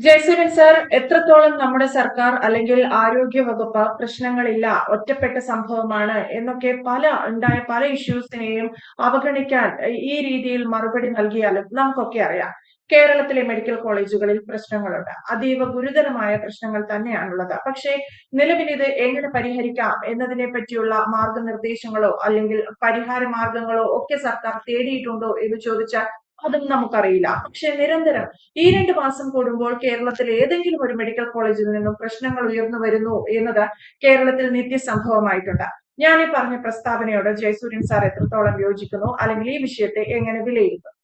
Jayasuryan sir, എത്രത്തോളം നമ്മുടെ സർക്കാർ അല്ലെങ്കിൽ ആരോഗ്യ വകുപ്പ് പ്രശ്നങ്ങളില്ല, ഒറ്റപ്പെട്ട സംഭവമാണ് എന്നൊക്കെ ഉണ്ടായ പല ഇഷ്യൂസിനെയും അവഗണിക്കാൻ ഈ രീതിയിൽ മറുപടി നൽകിയാലും നമുക്കൊക്കെ അറിയാം. കേരളത്തിലെ മെഡിക്കൽ കോളേജുകളിൽ പ്രശ്നങ്ങളുണ്ട്. അതീവ ഗുരുതരമായ പ്രശ്നങ്ങൾ തന്നെയാണുള്ളത്. പക്ഷേ നിലവിൽ ഇത് എങ്ങനെ പരിഹരിക്കാം എന്നതിനെ പറ്റിയുള്ള മാർഗനിർദ്ദേശങ്ങളോ അല്ലെങ്കിൽ പരിഹാര മാർഗങ്ങളോ ഒക്കെ സർക്കാർ തേടിയിട്ടുണ്ടോ എന്ന് ചോദിച്ചാൽ അതും നമുക്കറിയില്ല. പക്ഷെ നിരന്തരം ഈ 2 മാസം കൂടുമ്പോൾ കേരളത്തിലെ ഏതെങ്കിലും ഒരു മെഡിക്കൽ കോളേജിൽ നിന്നും പ്രശ്നങ്ങൾ ഉയർന്നു വരുന്നു എന്നത് കേരളത്തിൽ നിത്യസംഭവമായിട്ടുണ്ട്. ഞാൻ ഈ പറഞ്ഞ പ്രസ്താവനയോട് ജയസൂര്യൻ സാർ എത്രത്തോളം യോജിക്കുന്നു, അല്ലെങ്കിൽ ഈ വിഷയത്തെ എങ്ങനെ വിലയിരുത്തും?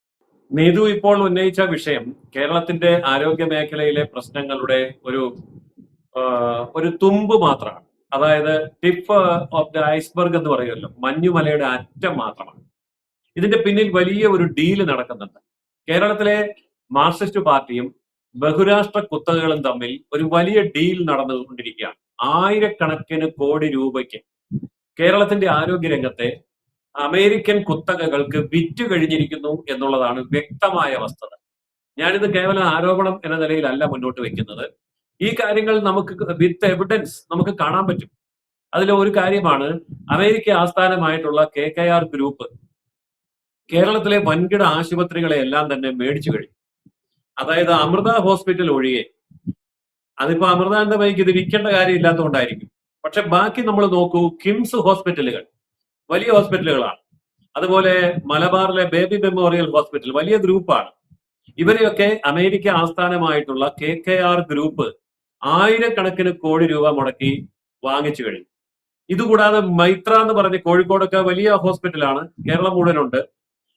നീതു ഇപ്പോൾ ഉന്നയിച്ച വിഷയം കേരളത്തിന്റെ ആരോഗ്യ മേഖലയിലെ പ്രശ്നങ്ങളുടെ ഒരു തുമ്പ് മാത്രമാണ്. അതായത് ടിപ്പ് ഓഫ് ദ ഐസ്ബർഗ് എന്ന് പറയുമല്ലോ, മഞ്ഞുമലയുടെ അറ്റം മാത്രമാണ്. ഇതിന്റെ പിന്നിൽ വലിയ ഒരു ഡീല് നടക്കുന്നുണ്ട്. കേരളത്തിലെ മാർക്സിസ്റ്റ് പാർട്ടിയും ബഹുരാഷ്ട്ര കുത്തകകളും തമ്മിൽ ഒരു വലിയ ഡീൽ നടന്നുകൊണ്ടിരിക്കുകയാണ്. ആയിരക്കണക്കിന് കോടി രൂപയ്ക്ക് കേരളത്തിന്റെ ആരോഗ്യ രംഗത്തെ അമേരിക്കൻ കുത്തകകൾക്ക് വിറ്റ് കഴിഞ്ഞിരിക്കുന്നു എന്നുള്ളതാണ് വ്യക്തമായ വസ്തുത. ഞാനിത് കേവലം ആരോപണം എന്ന നിലയിലല്ല മുന്നോട്ട് വെക്കുന്നത്. ഈ കാര്യങ്ങൾ നമുക്ക് വിത്ത് എവിഡൻസ് നമുക്ക് കാണാൻ പറ്റും. അതിൽ ഒരു കാര്യമാണ് അമേരിക്ക ആസ്ഥാനമായിട്ടുള്ള KKR ഗ്രൂപ്പ് കേരളത്തിലെ വൻകിട ആശുപത്രികളെ എല്ലാം തന്നെ മേടിച്ചു കഴിഞ്ഞു. അതായത് അമൃത ഹോസ്പിറ്റൽ ഒഴികെ, അതിപ്പോ അമൃതാനന്ദ മൈക്ക് ഇത് വിൽക്കേണ്ട കാര്യം ഇല്ലാത്തതുകൊണ്ടായിരിക്കും. പക്ഷെ ബാക്കി നമ്മൾ നോക്കൂ, കിംസ് ഹോസ്പിറ്റലുകൾ വലിയ ഹോസ്പിറ്റലുകളാണ്. അതുപോലെ മലബാറിലെ ബേബി മെമ്മോറിയൽ ഹോസ്പിറ്റൽ വലിയ ഗ്രൂപ്പാണ്. ഇവരെയൊക്കെ അമേരിക്ക ആസ്ഥാനമായിട്ടുള്ള KKR ഗ്രൂപ്പ് ആയിരക്കണക്കിന് കോടി രൂപ മുടക്കി വാങ്ങിച്ചു കഴിഞ്ഞു. ഇതുകൂടാതെ മൈത്ര എന്ന് പറഞ്ഞ കോഴിക്കോടൊക്കെ വലിയ ഹോസ്പിറ്റലാണ്, കേരളം മുഴുവനുണ്ട്.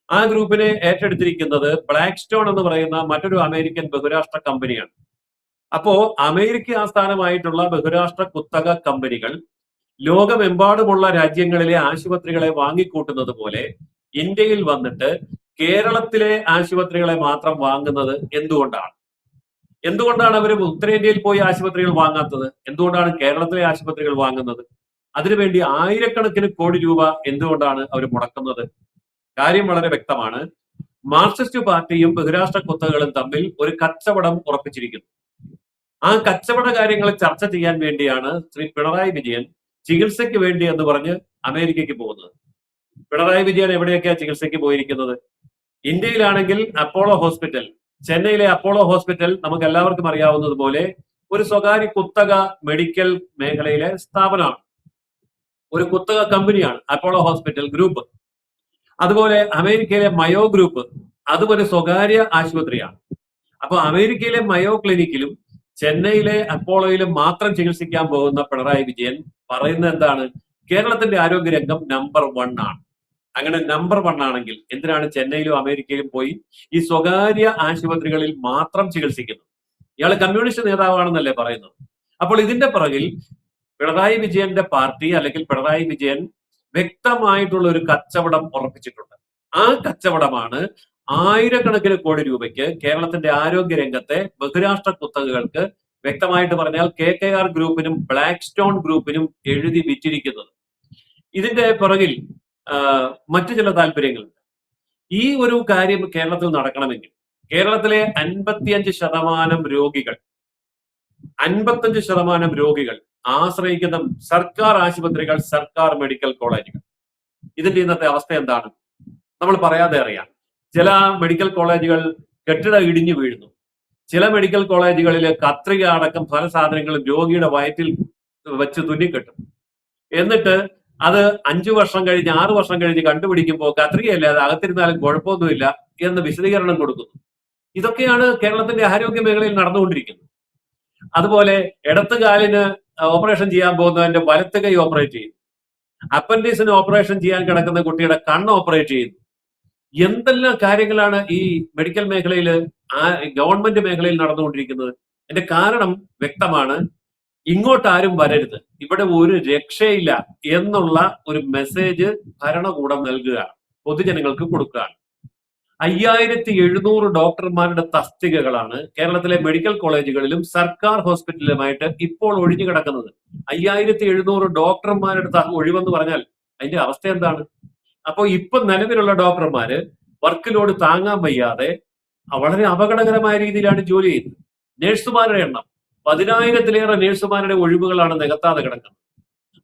ആ ഗ്രൂപ്പിനെ ഏറ്റെടുത്തിരിക്കുന്നത് ബ്ലാക്ക് സ്റ്റോൺ എന്ന് പറയുന്ന മറ്റൊരു അമേരിക്കൻ ബഹുരാഷ്ട്ര കമ്പനിയാണ്. അപ്പോ അമേരിക്ക ആസ്ഥാനമായിട്ടുള്ള ബഹുരാഷ്ട്ര കുത്തക കമ്പനികൾ ലോകമെമ്പാടുമുള്ള രാജ്യങ്ങളിലെ ആശുപത്രികളെ വാങ്ങിക്കൂട്ടുന്നത് പോലെ ഇന്ത്യയിൽ വന്നിട്ട് കേരളത്തിലെ ആശുപത്രികളെ മാത്രം വാങ്ങുന്നത് എന്തുകൊണ്ടാണ് അവർ ഉത്തരേന്ത്യയിൽ പോയി ആശുപത്രികൾ വാങ്ങാത്തത്? എന്തുകൊണ്ടാണ് കേരളത്തിലെ ആശുപത്രികൾ വാങ്ങുന്നത്? അതിനുവേണ്ടി ആയിരക്കണക്കിന് കോടി രൂപ എന്തുകൊണ്ടാണ് അവർ മുടക്കുന്നത്? കാര്യം വളരെ വ്യക്തമാണ്. മാർക്സിസ്റ്റ് പാർട്ടിയും ബഹുരാഷ്ട്ര കുത്തകകളും തമ്മിൽ ഒരു കച്ചവടം ഉറപ്പിച്ചിരിക്കുന്നു. ആ കച്ചവട കാര്യങ്ങൾ ചർച്ച ചെയ്യാൻ വേണ്ടിയാണ് ശ്രീ പിണറായി വിജയൻ ചികിത്സയ്ക്ക് വേണ്ടി എന്ന് പറഞ്ഞ് അമേരിക്കയ്ക്ക് പോകുന്നത്. പിണറായി വിജയൻ എവിടെയൊക്കെയാ ചികിത്സയ്ക്ക് പോയിരിക്കുന്നത്? ഇന്ത്യയിലാണെങ്കിൽ അപ്പോളോ ഹോസ്പിറ്റൽ, ചെന്നൈയിലെ അപ്പോളോ ഹോസ്പിറ്റൽ നമുക്ക് എല്ലാവർക്കും അറിയാവുന്നതുപോലെ ഒരു സ്വകാര്യ കുത്തക മെഡിക്കൽ മേഖലയിലെ സ്ഥാപനമാണ്, ഒരു കുത്തക കമ്പനിയാണ് അപ്പോളോ ഹോസ്പിറ്റൽ ഗ്രൂപ്പ്. അതുപോലെ അമേരിക്കയിലെ മയോ ഗ്രൂപ്പ്, അതും ഒരു സ്വകാര്യ ആശുപത്രിയാണ്. അപ്പൊ അമേരിക്കയിലെ മയോ ക്ലിനിക്കിലും ചെന്നൈയിലെ അപ്പോളോയിലും മാത്രം ചികിത്സിക്കാൻ പോകുന്ന പിണറായി വിജയൻ പറയുന്നത് എന്താണ്? കേരളത്തിന്റെ ആരോഗ്യരംഗം നമ്പർ 1 ആണ്. അങ്ങനെ നമ്പർ 1 ആണെങ്കിൽ എന്തിനാണ് ചെന്നൈയിലും അമേരിക്കയിലും പോയി ഈ സ്വകാര്യ ആശുപത്രികളിൽ മാത്രം ചികിത്സിക്കുന്നത്? ഇയാൾ കമ്മ്യൂണിസ്റ്റ് നേതാവാണെന്നല്ലേ പറയുന്നത്. അപ്പോൾ ഇതിന്റെ പിറകിൽ പിണറായി വിജയന്റെ പാർട്ടി അല്ലെങ്കിൽ പിണറായി വിജയൻ വ്യക്തമായിട്ടുള്ള ഒരു കച്ചവടം ഉറപ്പിച്ചിട്ടുണ്ട്. ആ കച്ചവടമാണ് ആയിരക്കണക്കിന് കോടി രൂപയ്ക്ക് കേരളത്തിന്റെ ആരോഗ്യ രംഗത്തെ ബഹുരാഷ്ട്ര കുത്തകകൾക്ക്, വ്യക്തമായിട്ട് പറഞ്ഞാൽ KKR ഗ്രൂപ്പിനും ബ്ലാക്ക് സ്റ്റോൺ ഗ്രൂപ്പിനും എഴുതി വിറ്റിരിക്കുന്നത്. ഇതിന്റെ പിറകിൽ മറ്റു ചില താല്പര്യങ്ങളുണ്ട്. ഈ ഒരു കാര്യം കേരളത്തിൽ നടക്കണമെങ്കിൽ കേരളത്തിലെ 55% രോഗികൾ ആശ്രയിക്കുന്ന സർക്കാർ ആശുപത്രികൾ, സർക്കാർ മെഡിക്കൽ കോളേജുകൾ. ഇതിന്റെ ഇന്നത്തെ അവസ്ഥ എന്താണ്? നമ്മൾ പറയാതെ അറിയാം. ചില മെഡിക്കൽ കോളേജുകൾ കെട്ടിടം ഇടിഞ്ഞു വീഴുന്നു. ചില മെഡിക്കൽ കോളേജുകളിൽ കത്രിക അടക്കം പല സാധനങ്ങളും രോഗിയുടെ വയറ്റിൽ വെച്ച് തുന്നിക്കെട്ടും. എന്നിട്ട് അത് 5 വർഷം കഴിഞ്ഞ് 6 വർഷം കഴിഞ്ഞ് കണ്ടുപിടിക്കുമ്പോൾ കത്രികയല്ല, അത് അകത്തിരുന്നാലും കുഴപ്പമൊന്നുമില്ല എന്ന് വിശദീകരണം കൊടുക്കുന്നു. ഇതൊക്കെയാണ് കേരളത്തിന്റെ ആരോഗ്യ മേഖലയിൽ നടന്നുകൊണ്ടിരിക്കുന്നത്. അതുപോലെ ഇടത്ത് കാലിന് ഓപ്പറേഷൻ ചെയ്യാൻ പോകുന്നതിന്റെ വലത്ത് കൈ ഓപ്പറേറ്റ് ചെയ്യുന്നു. അപ്പൻഡിക്സിന് ഓപ്പറേഷൻ ചെയ്യാൻ കിടക്കുന്ന കുട്ടിയുടെ കണ്ണ് ഓപ്പറേറ്റ് ചെയ്യുന്നു. എന്തെല്ലാം കാര്യങ്ങളാണ് ഈ മെഡിക്കൽ മേഖലയിൽ, ഗവൺമെന്റ് മേഖലയിൽ നടന്നുകൊണ്ടിരിക്കുന്നത്? അതിന്റെ കാരണം വ്യക്തമാണ്. ഇങ്ങോട്ട് ആരും വരരുത്, ഇവിടെ ഒരു രക്ഷയില്ല എന്നുള്ള ഒരു മെസ്സേജ് ഭരണകൂടം നൽകുകയാണ്, പൊതുജനങ്ങൾക്ക് കൊടുക്കുകയാണ്. 5700 ഡോക്ടർമാരുടെ തസ്തികകളാണ് കേരളത്തിലെ മെഡിക്കൽ കോളേജുകളിലും സർക്കാർ ഹോസ്പിറ്റലിലുമായിട്ട് ഇപ്പോൾ ഒഴിഞ്ഞു കിടക്കുന്നത്. 5700 ഡോക്ടർമാരുടെ ഒഴിവെന്ന് പറഞ്ഞാൽ അതിന്റെ അവസ്ഥ എന്താണ്? അപ്പോൾ ഇപ്പൊ നിലവിലുള്ള ഡോക്ടർമാര് വർക്ക് ലോഡ് താങ്ങാൻ വയ്യാതെ വളരെ അപകടകരമായ രീതിയിലാണ് ജോലി ചെയ്യുന്നത്. നഴ്സുമാരുടെ എണ്ണം 10,000-ലേറെ നഴ്സുമാരുടെ ഒഴിവുകളാണ് നികത്താതെ കിടക്കുന്നത്.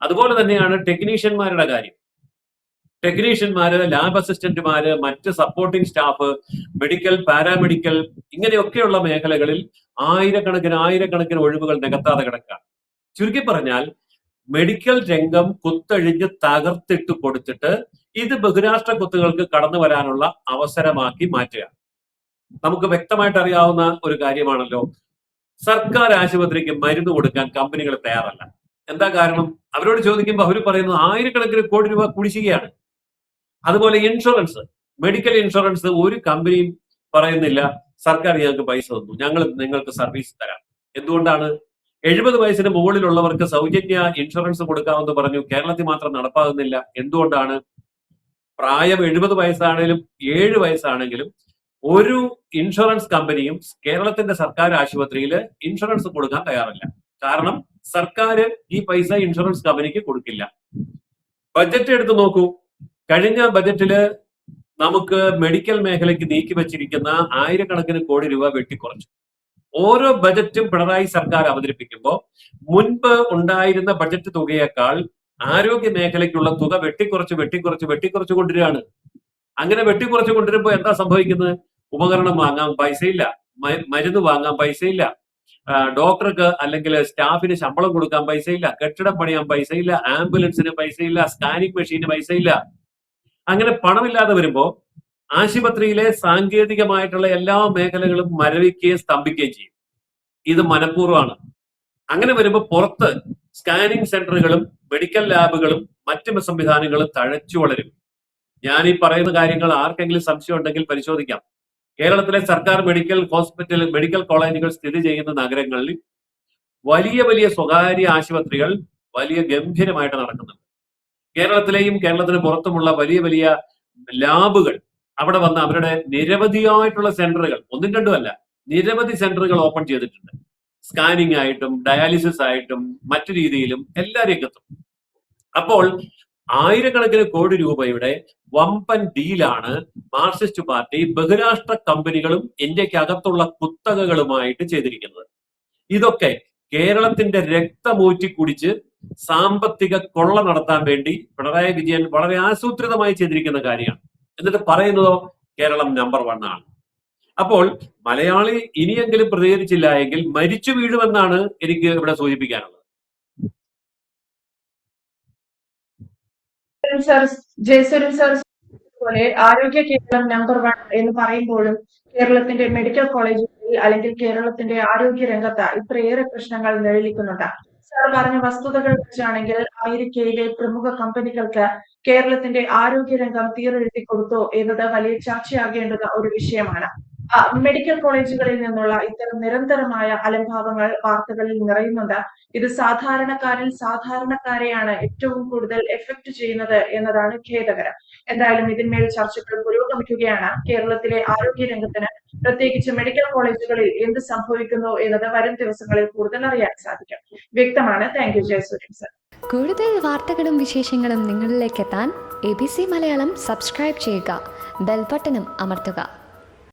അതുപോലെ തന്നെയാണ് ടെക്നീഷ്യന്മാരുടെ കാര്യം. ടെക്നീഷ്യന്മാര്, ലാബ് അസിസ്റ്റന്റുമാര്, മറ്റ് സപ്പോർട്ടിംഗ് സ്റ്റാഫ്, മെഡിക്കൽ, പാരാമെഡിക്കൽ ഇങ്ങനെയൊക്കെയുള്ള മേഖലകളിൽ ആയിരക്കണക്കിന് ഒഴിവുകൾ നികത്താതെ കിടക്കുകയാണ്. ചുരുക്കി പറഞ്ഞാൽ മെഡിക്കൽ രംഗം കുത്തഴിഞ്ഞ് തകർത്തിട്ട് കൊടുത്തിട്ട് ഇത് ബഹുരാഷ്ട്ര കുത്തുകൾക്ക് കടന്നു വരാനുള്ള അവസരമാക്കി മാറ്റുക. നമുക്ക് വ്യക്തമായിട്ട് അറിയാവുന്ന ഒരു കാര്യമാണല്ലോ, സർക്കാർ ആശുപത്രിക്ക് മരുന്ന് കൊടുക്കാൻ കമ്പനികൾ തയ്യാറല്ല. എന്താ കാരണം? അവരോട് ചോദിക്കുമ്പോൾ അവർ പറയുന്നത് ആയിരക്കണക്കിന് കോടി രൂപ കുടിശ്ശികയാണ്. അതുപോലെ ഇൻഷുറൻസ്, മെഡിക്കൽ ഇൻഷുറൻസ് ഒരു കമ്പനിയും പറയുന്നില്ല സർക്കാർ ഞങ്ങൾക്ക് പൈസ തന്നു, ഞങ്ങൾ നിങ്ങൾക്ക് സർവീസ് തരാം. എന്തുകൊണ്ടാണ്? 70 വയസ്സിന് മുകളിലുള്ളവർക്ക് സൗജന്യ ഇൻഷുറൻസ് കൊടുക്കാമെന്ന് പറഞ്ഞു, കേരളത്തിൽ മാത്രം നടപ്പാകുന്നില്ല. എന്തുകൊണ്ടാണ്? പ്രായം 70 വയസ്സാണെങ്കിലും 7 വയസ്സാണെങ്കിലും ഒരു ഇൻഷുറൻസ് കമ്പനിയും കേരളത്തിന്റെ സർക്കാർ ആശുപത്രിയിൽ ഇൻഷുറൻസ് കൊടുക്കാൻ തയ്യാറല്ല. കാരണം സർക്കാർ ഈ പൈസ ഇൻഷുറൻസ് കമ്പനിക്ക് കൊടുക്കില്ല. ബജറ്റ് എടുത്ത് നോക്കൂ. കഴിഞ്ഞ ബജറ്റില് നമുക്ക് മെഡിക്കൽ മേഖലയ്ക്ക് നീക്കി വെച്ചിരിക്കുന്ന ആയിരക്കണക്കിന് കോടി രൂപ വെട്ടിക്കുറച്ചു. ഓരോ ബജറ്റും പിണറായി സർക്കാർ അവതരിപ്പിക്കുമ്പോൾ മുൻപ് ഉണ്ടായിരുന്ന ബജറ്റ് തുകയേക്കാൾ ആരോഗ്യ മേഖലയ്ക്കുള്ള തുക വെട്ടിക്കുറച്ച് കൊണ്ടുവരികയാണ്. അങ്ങനെ വെട്ടിക്കുറച്ച് കൊണ്ടുവരുമ്പോൾ എന്താ സംഭവിക്കുന്നത്? ഉപകരണം വാങ്ങാൻ പൈസയില്ല, മരുന്ന് വാങ്ങാൻ പൈസയില്ല, ഡോക്ടർക്ക് അല്ലെങ്കിൽ സ്റ്റാഫിന് ശമ്പളം കൊടുക്കാൻ പൈസയില്ല, കെട്ടിടം പണിയാൻ പൈസയില്ല, ആംബുലൻസിന് പൈസയില്ല, സ്കാനിങ് മെഷീന് പൈസയില്ല. അങ്ങനെ പണമില്ലാതെ വരുമ്പോൾ ആശുപത്രിയിലെ സാങ്കേതികമായിട്ടുള്ള എല്ലാ മേഖലകളും മരവിക്കുകയും സ്തംഭിക്കുകയും ചെയ്യും. ഇത് മനഃപൂർവ്വമാണ്. അങ്ങനെ വരുമ്പോൾ പുറത്ത് സ്കാനിങ് സെന്ററുകളും മെഡിക്കൽ ലാബുകളും മറ്റ് സംവിധാനങ്ങളും തഴച്ചു വളരും. ഞാൻ ഈ പറയുന്ന കാര്യങ്ങൾ ആർക്കെങ്കിലും സംശയം ഉണ്ടെങ്കിൽ പരിശോധിക്കാം. കേരളത്തിലെ സർക്കാർ മെഡിക്കൽ കോളേജുകൾ സ്ഥിതി ചെയ്യുന്ന നഗരങ്ങളിൽ വലിയ സ്വകാര്യ ആശുപത്രികൾ വലിയ ഗംഭീരമായിട്ട് നടക്കുന്നുണ്ട്. കേരളത്തിലെയും കേരളത്തിന് പുറത്തുമുള്ള വലിയ ലാബുകൾ അവിടെ വന്ന് അവരുടെ നിരവധിയായിട്ടുള്ള സെന്ററുകൾ, ഒന്നും രണ്ടും അല്ല, നിരവധി സെന്ററുകൾ ഓപ്പൺ ചെയ്തിട്ടുണ്ട്. സ്കാനിങ് ആയിട്ടും ഡയാലിസിസ് ആയിട്ടും മറ്റു രീതിയിലും എല്ലാ രംഗത്തും. അപ്പോൾ ആയിരക്കണക്കിന് കോടി രൂപയുടെ വമ്പൻ ഡീലാണ് മാർക്സിസ്റ്റ് പാർട്ടി ബഹുരാഷ്ട്ര കമ്പനികളും ഇന്ത്യക്കകത്തുള്ള കുത്തകകളുമായിട്ട് ചെയ്തിരിക്കുന്നത്. ഇതൊക്കെ കേരളത്തിന്റെ രക്തമൂറ്റി കുടിച്ച് സാമ്പത്തിക കൊള്ള നടത്താൻ വേണ്ടി പിണറായി വിജയൻ വളരെ ആസൂത്രിതമായി ചെയ്തിരിക്കുന്ന കാര്യമാണ്. എന്നിട്ട് പറയുന്നതോ കേരളം നമ്പർ 1 ആണ്. അപ്പോൾ മലയാളി ഇനിയെങ്കിലും പ്രതികരിച്ചില്ല എങ്കിൽ മരിച്ചു വീഴുമെന്നാണ് എനിക്ക് ഇവിടെ സൂചിപ്പിക്കാനുള്ളത്. ജയസൂര്യൻ സർ പോലെ ആരോഗ്യ കേരളം നമ്പർ 1 എന്ന് പറയുമ്പോഴും കേരളത്തിന്റെ മെഡിക്കൽ കോളേജുകളിൽ അല്ലെങ്കിൽ കേരളത്തിന്റെ ആരോഗ്യ രംഗത്ത് ഇത്രയേറെ പ്രശ്നങ്ങൾ നിഴലിക്കുന്നുണ്ട്. സാർ പറഞ്ഞ വസ്തുതകൾ വെച്ചാണെങ്കിൽ അമേരിക്കയിലെ പ്രമുഖ കമ്പനികൾക്ക് കേരളത്തിന്റെ ആരോഗ്യ രംഗം തീരെഴുതി കൊടുത്തു എന്നത് വലിയ ചർച്ചയാകേണ്ടുന്ന ഒരു വിഷയമാണ്. മെഡിക്കൽ കോളേജുകളിൽ നിന്നുള്ള ഇത്തരം നിരന്തരമായ അലംഭാവങ്ങൾ വാർത്തകളിൽ നിറയുന്നുണ്ട്. ഇത് സാധാരണക്കാരെയാണ് ഏറ്റവും കൂടുതൽ എഫക്ട് ചെയ്യുന്നത് എന്നതാണ് ഖേദകരം. എന്തായാലും ഇതിന്മേൽ ചർച്ചകൾ പുരോഗമിക്കുകയാണ്. കേരളത്തിലെ ആരോഗ്യ രംഗത്തിന് പ്രത്യേകിച്ച് മെഡിക്കൽ കോളേജുകളിൽ എന്ത് സംഭവിക്കുന്നു എന്നത് വരും ദിവസങ്ങളിൽ കൂടുതൽ അറിയാൻ സാധിക്കും. വ്യക്തമാണ്. Thank you Jayasuryan sir. കൂടുതൽ വാർത്തകളും വിശേഷങ്ങളും നിങ്ങളിലേക്ക് എത്താൻ ABC മലയാളം സബ്സ്ക്രൈബ് ചെയ്യുക, ബെൽ ബട്ടണും അമർത്തുക.